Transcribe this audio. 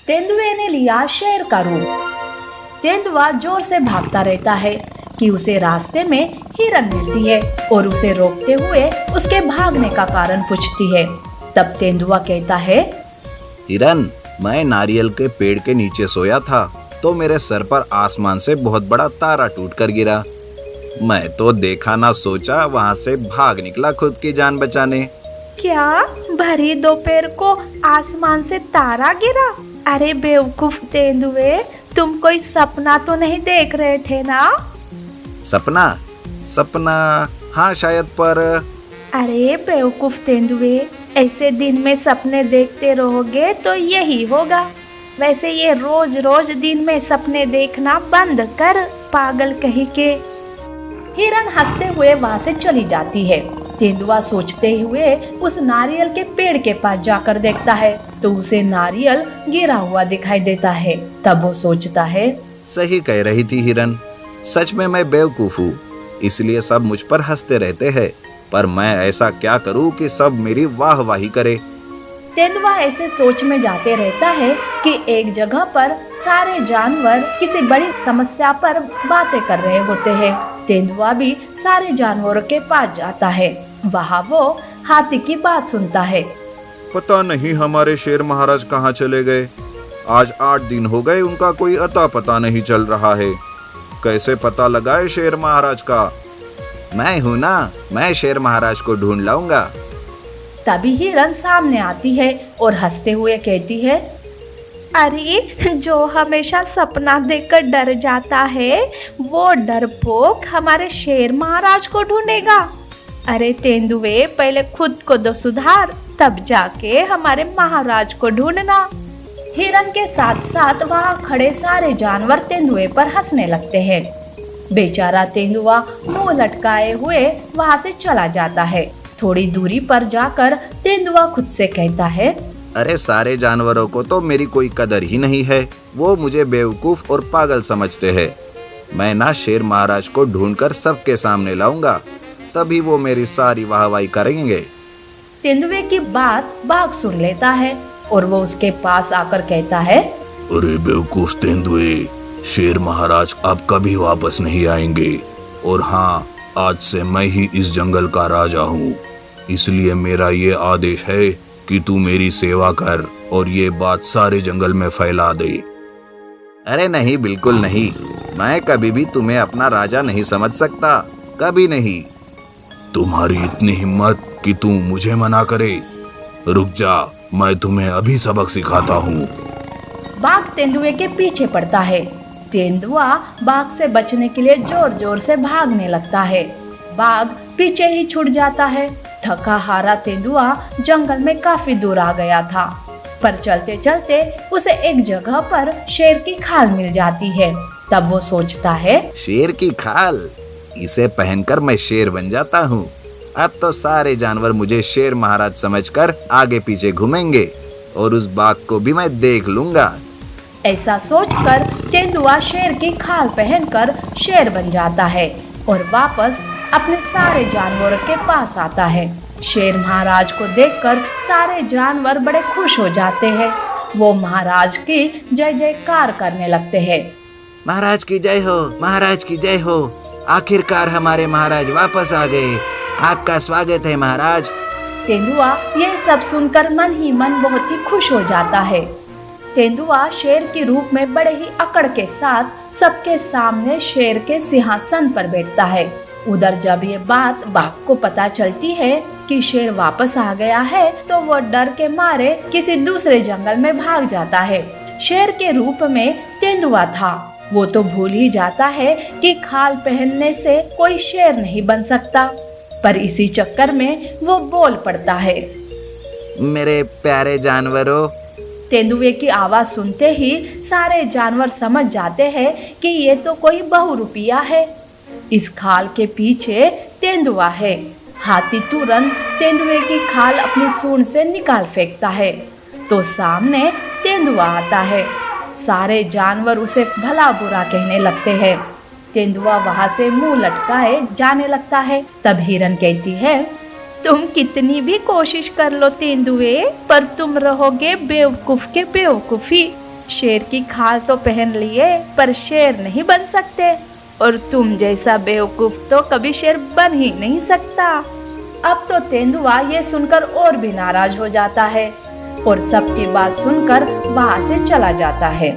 तेंदुए ने लिया शेर का रूप। तेंदुआ जोर से भागता रहता है कि उसे रास्ते में हिरन मिलती है और उसे रोकते हुए उसके भागने का कारण पूछती है। तब तेंदुआ कहता है, हिरन, मैं नारियल के पेड़ के नीचे सोया था तो मेरे सर पर आसमान से बहुत बड़ा तारा टूट कर गिरा। मैं तो देखा ना सोचा वहाँ से भाग निकला खुद की जान बचाने। क्या भरी दोपहर को आसमान से तारा गिरा? अरे बेवकूफ तेंदुए, तुम कोई सपना तो नहीं देख रहे थे ना? सपना? सपना? हाँ शायद, पर अरे बेवकूफ तेंदुए, ऐसे दिन में सपने देखते रहोगे तो यही होगा। वैसे ये रोज रोज दिन में सपने देखना बंद कर, पागल कहीं के। हिरन हंसते हुए वहाँ से चली जाती है। तेंदुआ सोचते हुए उस नारियल के पेड़ के पास जाकर देखता है तो उसे नारियल गिरा हुआ दिखाई देता है। तब वो सोचता है, सही कह रही थी हिरन, सच में मैं बेवकूफ हूँ, इसलिए सब मुझ पर हंसते रहते हैं। पर मैं ऐसा क्या करूँ कि सब मेरी वाहवाही करे। तेंदुआ ऐसे सोच में जाते रहता है कि एक जगह पर सारे जानवर किसी बड़ी समस्या पर बातें कर रहे होते हैं। तेंदुआ भी सारे जानवरों के पास जाता है। वहाँ वो हाथी की बात सुनता है। पता नहीं हमारे शेर महाराज कहाँ चले गए। आज 8 दिन हो गए, उनका कोई अता पता नहीं चल रहा है। कैसे पता लगाए शेर महाराज का? मैं हूँ ना, मैं शेर महाराज को ढूंढ लाऊंगा। तभी हिरन सामने आती है और हंसते हुए कहती है, अरे जो हमेशा सपना देखकर डर जाता है वो डरपोक हमारे शेर महाराज को ढूंढेगा। अरे तेंदुए, पहले खुद को तो सुधार, तब जाके हमारे महाराज को ढूंढना। हिरन के साथ साथ वहाँ खड़े सारे जानवर तेंदुए पर हंसने लगते हैं। बेचारा तेंदुआ मुंह लटकाए हुए वहाँ से चला जाता है। थोड़ी दूरी पर जाकर तेंदुआ खुद से कहता है, अरे सारे जानवरों को तो मेरी कोई कदर ही नहीं है, वो मुझे बेवकूफ और पागल समझते हैं। मैं ना शेर महाराज को ढूंढकर सबके सामने लाऊंगा, तभी वो मेरी सारी वाहवाही करेंगे। तेंदुए की बात बाघ सुन लेता है और वो उसके पास आकर कहता है, अरे बेवकूफ तेंदुए, शेर महाराज अब कभी वापस नहीं आएंगे। और हाँ, आज से मैं ही इस जंगल का राजा हूँ, इसलिए मेरा ये आदेश है कि तू मेरी सेवा कर और ये बात सारे जंगल में फैला दे। अरे नहीं, बिल्कुल नहीं, मैं कभी भी तुम्हें अपना राजा नहीं समझ सकता, कभी नहीं। तुम्हारी इतनी हिम्मत कि तू मुझे मना करे? रुक जा, मैं तुम्हें अभी सबक सिखाता हूँ। बाघ तेंदुए के पीछे पड़ता है। तेंदुआ बाघ से बचने के लिए जोर जोर से भागने लगता है। बाघ पीछे ही छूट जाता है। थका हारा तेंदुआ जंगल में काफी दूर आ गया था, पर चलते चलते उसे एक जगह पर शेर की खाल मिल जाती है। तब वो सोचता है, शेर की खाल, इसे पहनकर मैं शेर बन जाता हूँ। अब तो सारे जानवर मुझे शेर महाराज समझकर आगे पीछे घूमेंगे और उस बाघ को भी मैं देख लूंगा। ऐसा सोचकर तेंदुआ शेर की खाल पहनकर शेर बन जाता है और वापस अपने सारे जानवरों के पास आता है। शेर महाराज को देखकर सारे जानवर बड़े खुश हो जाते हैं। वो महाराज की जय जयकार करने लगते हैं। महाराज की जय हो, महाराज की जय हो, आखिरकार हमारे महाराज वापस आ गए। आपका स्वागत है महाराज। तेंदुआ ये सब सुनकर मन ही मन बहुत ही खुश हो जाता है। तेंदुआ शेर के रूप में बड़े ही अकड़ के साथ सबके सामने शेर के सिंहासन पर बैठता है। उधर जब ये बात बाघ को पता चलती है कि शेर वापस आ गया है तो वो डर के मारे किसी दूसरे जंगल में भाग जाता है। शेर के रूप में तेंदुआ था, वो तो भूल ही जाता है कि खाल पहनने से कोई शेर नहीं बन सकता। पर इसी चक्कर में वो बोल पड़ता है, मेरे प्यारे जानवरों। तेंदुए की आवाज सुनते ही सारे जानवर समझ जाते हैं कि ये तो कोई बहुरूपिया है। इस खाल के पीछे तेंदुआ है। हाथी तुरंत तेंदुए की खाल अपनी सूंड से निकाल फेंकता है तो सामने तेंदुआ आता है। सारे जानवर उसे भला बुरा कहने लगते हैं। तेंदुआ वहां से मुंह लटकाए जाने लगता है। तब हिरन कहती है, तुम कितनी भी कोशिश कर लो तेंदुए, पर तुम रहोगे बेवकूफ के बेवकूफी। शेर की खाल तो पहन लिए पर शेर नहीं बन सकते, और तुम जैसा बेवकूफ तो कभी शेर बन ही नहीं सकता। अब तो तेंदुआ ये सुनकर और भी नाराज हो जाता है और सबकी बात सुनकर वहां से चला जाता है।